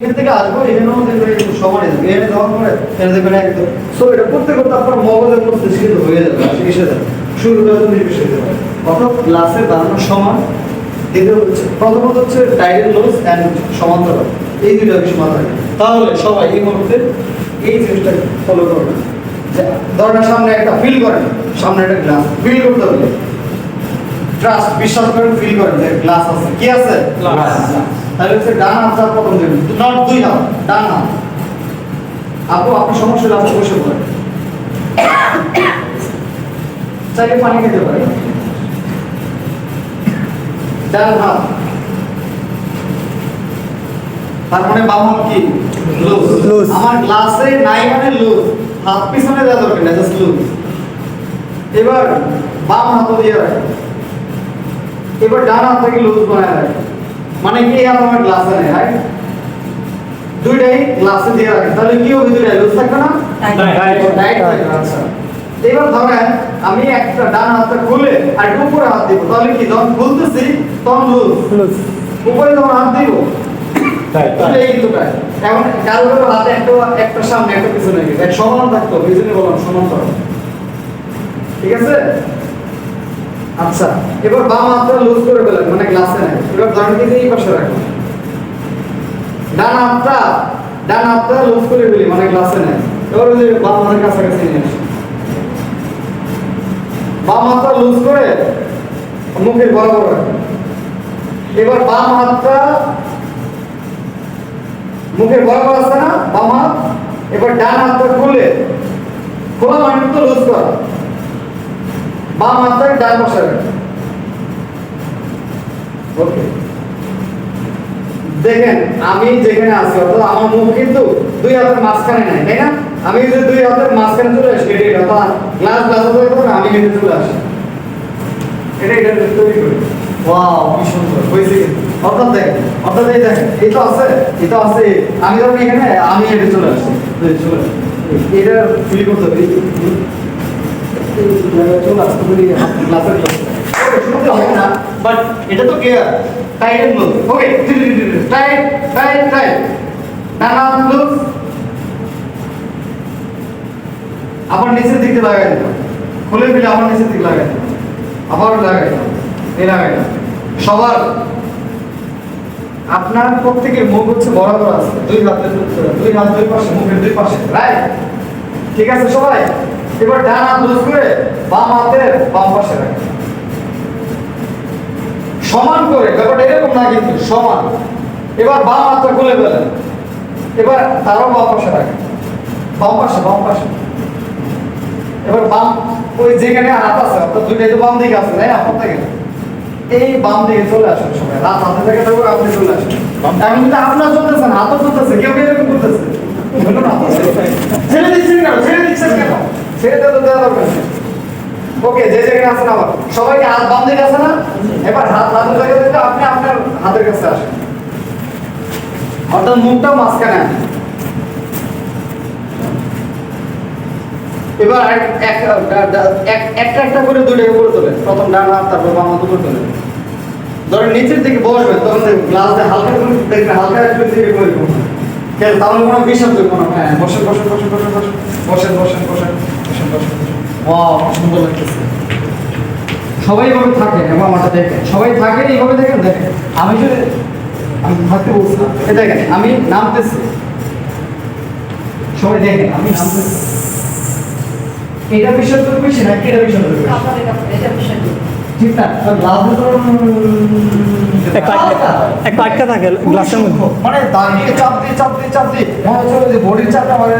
এখান থেকে আসবো, এখানেও দেখবেন একটু সমান এখানে যাওয়ার পরে এখানে দেখবেন একদম। সো এটা করতে করতে আপনার মগজের মস্তিষ্কিত হয়ে যাবে, এসে যাবে, শুরু করে নির্বিষ হয়ে যাবে। অর্থাৎ গ্লাসের দাঁড়ানো সমান, দ্বিতীয় হচ্ছে প্রথমত হচ্ছে টাইডেল লোজ অ্যান্ড সমান্তরাল, এই দুইটা বিষয় মাথায় রাখবেন। তাহলে সবাই এই মুহূর্তে এই জিনিসটা ফলো করবেন। যে ধরেন সামনে একটা ফিল করেন, সামনে একটা গ্লাস ফিল করতে হবে, ট্রাস্ট বিশ্বাস করেন, ফিল করেন যে গ্লাস আছে। কি আছে? গ্লাস। তাহলে হচ্ছে ডান হাতটা প্রথম দেবেন, নট দুই হাত, ডান হাত। আপু আপনার সমস্যা হলে আপনি বসে পড়েন, চাইলে পানি খেতে পারেন। ডান হাত, তার মানে বাম হাত কি? লুজ। আমার গ্লাসে নাই মানে লুজ, হাত পিছনে দেওয়া দরকার না, জাস্ট লুজ। এবার বাম হাত দিয়ে রাখেন, এবার ডান হাত থেকে লুজ বানায় রাখেন। মানে কি হাত আমার গ্লাসে নেই, রাইট? দুইটাই গ্লাসে দিয়ে রাখেন, তাহলে কি হবে? দুইটাই লুজ থাকবে না? টাইট থাকবে। আচ্ছা, এবার ধরেন আমি একটা ডান হাতটা খুলে আর উপরে হাত দিব, তাহলে কি যখন খুলতেছি তখন লুজ, উপরে যখন হাত দিব এই কিন্তু টাইট। এখন কারো কারো হাতে একটা সামনে একটা পিছনে গেছে, এক সমান থাকতো, পিছনে বললাম সমান্তরাল। ঠিক আছে? আচ্ছা, এবার বাম হাতটা লুজ করে ফেলেন, মানে গ্লাসে নাই। এবার ধরেন কি এই পাশে রাখুন, ডান হাতটা লুজ করে ফেলি, মানে গ্লাসে নাই। এবার ওই যে বাম হাতের কাছাকাছি নিয়ে আসি, বাম হাতটা লুজ করে মুখের বরাবর রাখুন। এবার বাম হাতটা মুখের বরাবর আছে না বাম হাত, এবার ডান হাতটা খুলে, খোলা মানে তো লুজ করা, বাম হাতটা ডান পাশে রাখুন। ওকে, দেখেন আমি যেখানে আছি, অর্থাৎ আমার মুখ কিন্তু দুই হাতের মাঝখানে নাই, তাই না? আমি যদি দুই হাতের মাঝখানে চলে আসি, এটা অর্থাৎ গ্লাস তৈরি করে আমি হেঁটে চলে আসি, এটা তৈরি করি। ওয়াও, কি সুন্দর হয়েছে কিন্তু। অর্থাৎ দেখেন, অর্থাৎ এই দেখেন, এই তো আছে, এই তো আছে, আমি যখন এখানে আমি হেঁটে চলে আসছি, চলে এটা ফিল করতে হবে, চলে আসতে পারি গ্লাসের শুনতে হবে না, বাট এটা তো care. Tight and loose. Okay, tight tight tight, ডান হাত লুজ, আবার নিচের দিকে লাগাই দিলাম, খুলে ফেলে আবার নিচের দিকে লাগাই দিলাম, আবার লাগাই দিলাম, এই লাগাই দিলাম। সবার আপনার প্রত্যেকের মুখ হচ্ছে বরাবর আছে, দুই হাত দুই পাশে, মুখের দুই পাশে, রাইট? ঠিক আছে সবাই? এবার ডান হাত লুজ করে বাম হাতের বাম পাশে রাখেন, সমান করে। ব্যাপারটা এরকম না কিন্তু, সমান। এবার বাম হাতটা খুলে ফেলেন, এবার তারও বাম পাশে রাখেন, বাম পাশে। এবার বাম ওই যেখানে হাত আছে, অর্থাৎ দুইটাই তো বাম দিকে আছে, তাই না? প্রত্যেকে এই বাম দিকে চলে আসেন সবাই, রাত হাতে থেকে থাকবে, আপনি চলে আসেন। এখন কিন্তু আপনার চলতেছেন, হাতও চলতেছে, কেউ এরকম করতেছে, ছেড়ে দিচ্ছেন কেন? ছেড়ে তো দেওয়া দরকার নেই। ওকে, যে যেখানে আছেন আবার সবাইকে হাত বাম দিকে আছে না? এবার হাত হাতের জায়গা থেকে আপনি আপনার হাতের কাছে আসেন, অর্থাৎ মুখটা মাঝখানে আনেন। এবার একটা করে দুইটাকে উপরে তোলেন, প্রথম ডান হাত, তারপর বাম হাত উপরে তোলেন। ধরেন নিচের দিকে বসবেন, তখন গ্লাসে হালকা করে দেখবেন, হালকা একটু দিকে করে তাহলে কোনো বিশ্বাস করবো না। হ্যাঁ, বসেন। ওয়াও, সুন্দর লাগতেছে। সবাই এইভাবে থাকেন এবং আমারটা দেখেন, সবাই থাকেন এইভাবে, দেখেন। আমি থাকতে বলছিলাম, দেখেন আমি নামতেছি, সবাই দেখেন আমি নামতেছি। এটা বিষয় তো বেশি না, এটা বিষয় তো বেশি, ঠিক না? এক পাটকা থাকে গ্লাসের মধ্যে, মানে দাঁড়িয়ে চাপ দিয়ে মনে হচ্ছে যে বডির চাপটা আমার